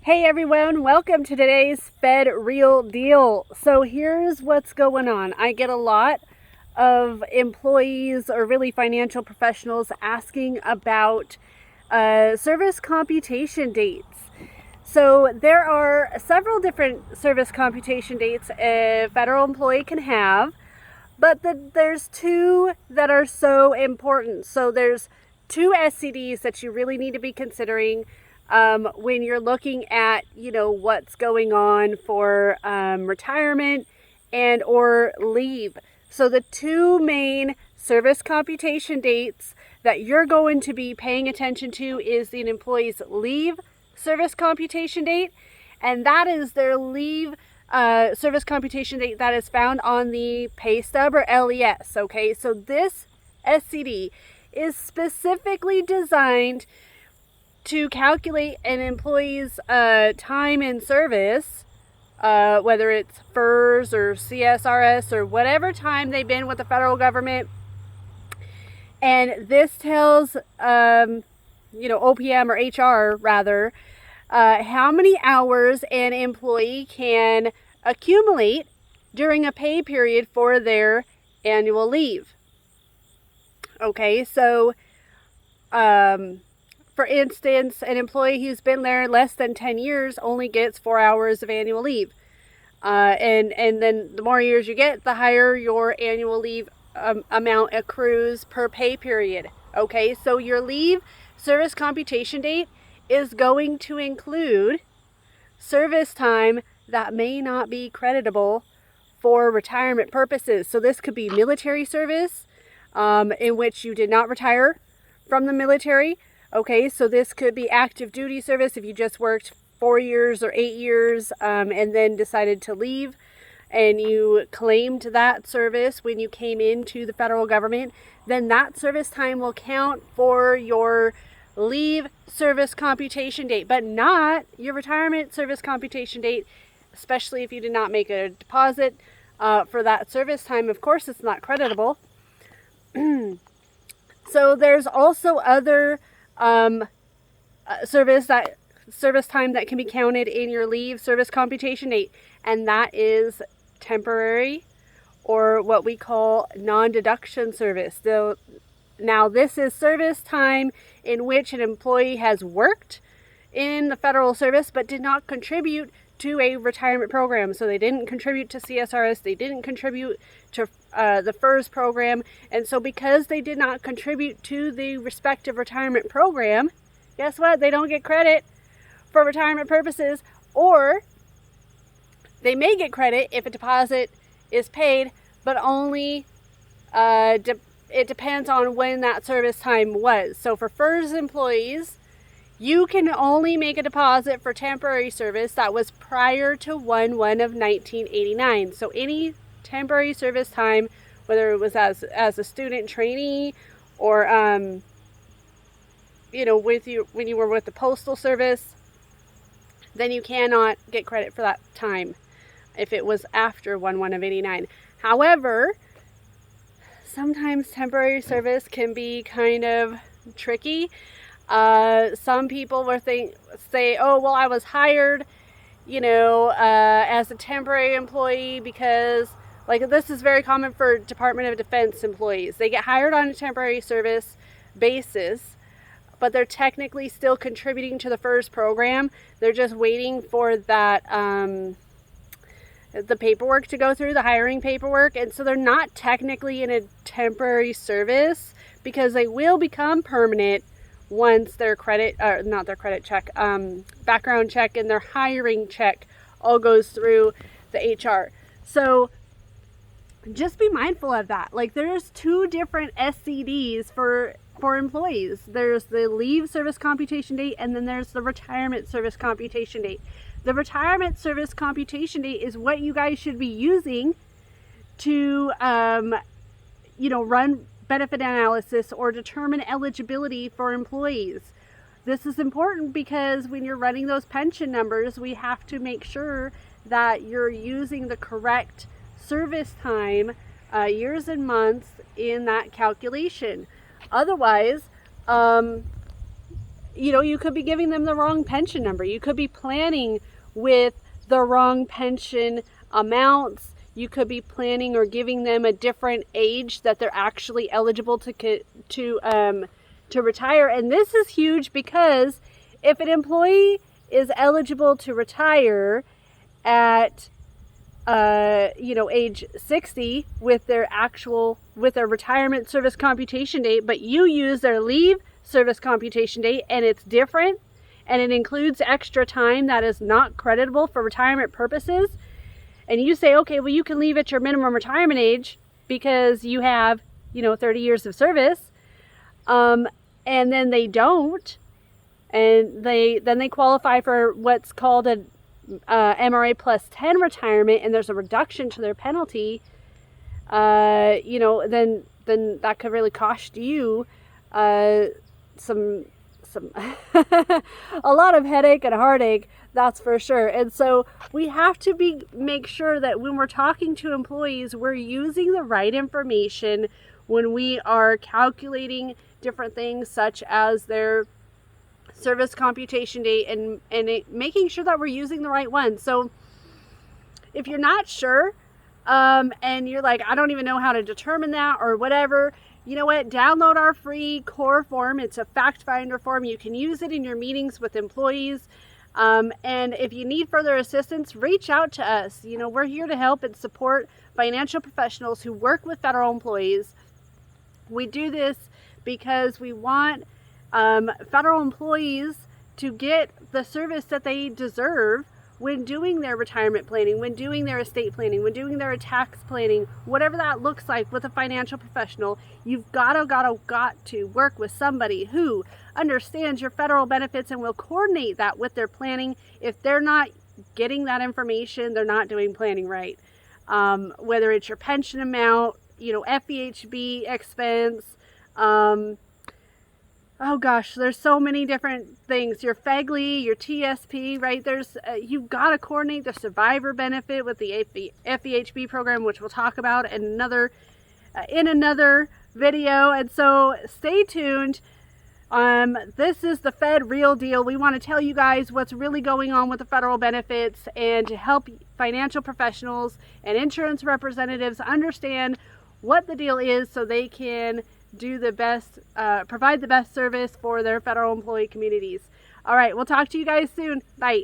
Hey everyone, welcome to today's Fed Real Deal. So here's what's going on. I get a lot of employees or really financial professionals asking about service computation dates. So there are several different service computation dates a federal employee can have, but there's two that are so important. So there's two SCDs that you really need to be considering when you're looking at, what's going on for retirement and or leave. So the two main service computation dates that you're going to be paying attention to is the employee's leave service computation date, and that is their leave service computation date that is found on the pay stub or LES. Okay, so this SCD is specifically designed to calculate an employee's time in service, whether it's FERS or CSRS or whatever time they've been with the federal government. And this tells, OPM or HR rather, how many hours an employee can accumulate during a pay period for their annual leave. Okay, so for instance, an employee who's been there less than 10 years only gets 4 hours of annual leave. And then the more years you get, the higher your annual leave amount accrues per pay period. Okay, so your leave service computation date is going to include service time that may not be creditable for retirement purposes. So this could be military service in which you did not retire from the military. Okay, so this could be active duty service if you just worked 4 years or 8 years and then decided to leave and you claimed that service when you came into the federal government, then that service time will count for your leave service computation date, but not your retirement service computation date, especially if you did not make a deposit for that service time. Of course, it's not creditable. So there's also other service time that can be counted in your leave service computation date, and that is temporary or what we call non-deduction service. So now this is service time in which an employee has worked in the federal service but did not contribute to a retirement program. So they didn't contribute to CSRS, they didn't contribute to the FERS program, and so because they did not contribute to the respective retirement program, guess what? They don't get credit for retirement purposes, or they may get credit if a deposit is paid, but only it depends on when that service time was. So for FERS employees, you can only make a deposit for temporary service that was prior to 1/1 of 1989. So any temporary service time, whether it was as a student trainee or when you were with the Postal Service, then you cannot get credit for that time if it was after 1/1 of 89. However, sometimes temporary service can be kind of tricky. Some people will say, oh, well, I was hired, as a temporary employee because, this is very common for Department of Defense employees. They get hired on a temporary service basis, but they're technically still contributing to the FERS program. They're just waiting for that, the paperwork to go through, the hiring paperwork. And so they're not technically in a temporary service because they will become permanent once their background check and their hiring check all goes through the HR. So just be mindful of that. There's two different SCDs for employees. There's the leave service computation date, and then there's the retirement service computation date. The retirement service computation date is what you guys should be using to, run benefit analysis or determine eligibility for employees. This is important because when you're running those pension numbers, we have to make sure that you're using the correct service time, years and months in that calculation. Otherwise, You could be giving them the wrong pension number. You could be planning with the wrong pension amounts. You could be planning or giving them a different age that they're actually eligible to retire. And this is huge, because if an employee is eligible to retire at age 60 with their retirement service computation date, but you use their leave service computation date and it's different, and it includes extra time that is not creditable for retirement purposes, and you say, okay, well, you can leave at your minimum retirement age because you have 30 years of service, and then they don't, and they qualify for what's called a MRA plus 10 retirement, and there's a reduction to their penalty, then that could really cost you some a lot of headache and heartache, that's for sure. And so we have to make sure that when we're talking to employees, we're using the right information when we are calculating different things such as their service computation date, and making sure that we're using the right one. So if you're not sure, and you're like, I don't even know how to determine that or whatever, you know what? Download our free core form. It's a fact finder form. You can use it in your meetings with employees. And if you need further assistance, reach out to us. We're here to help and support financial professionals who work with federal employees. We do this because we want federal employees to get the service that they deserve when doing their retirement planning, when doing their estate planning, when doing their tax planning, whatever that looks like with a financial professional. You've got to work with somebody who understands your federal benefits and will coordinate that with their planning. If they're not getting that information, they're not doing planning right. Whether it's your pension amount, FEHB expense, oh gosh, there's so many different things. Your FEGLI, your TSP, right? You've got to coordinate the survivor benefit with the FEHB program, which we'll talk about in another video. And so stay tuned. This is the Fed Real Deal. We want to tell you guys what's really going on with the federal benefits, and to help financial professionals and insurance representatives understand what the deal is, so they can provide the best service for their federal employee communities. All right, we'll talk to you guys soon. Bye.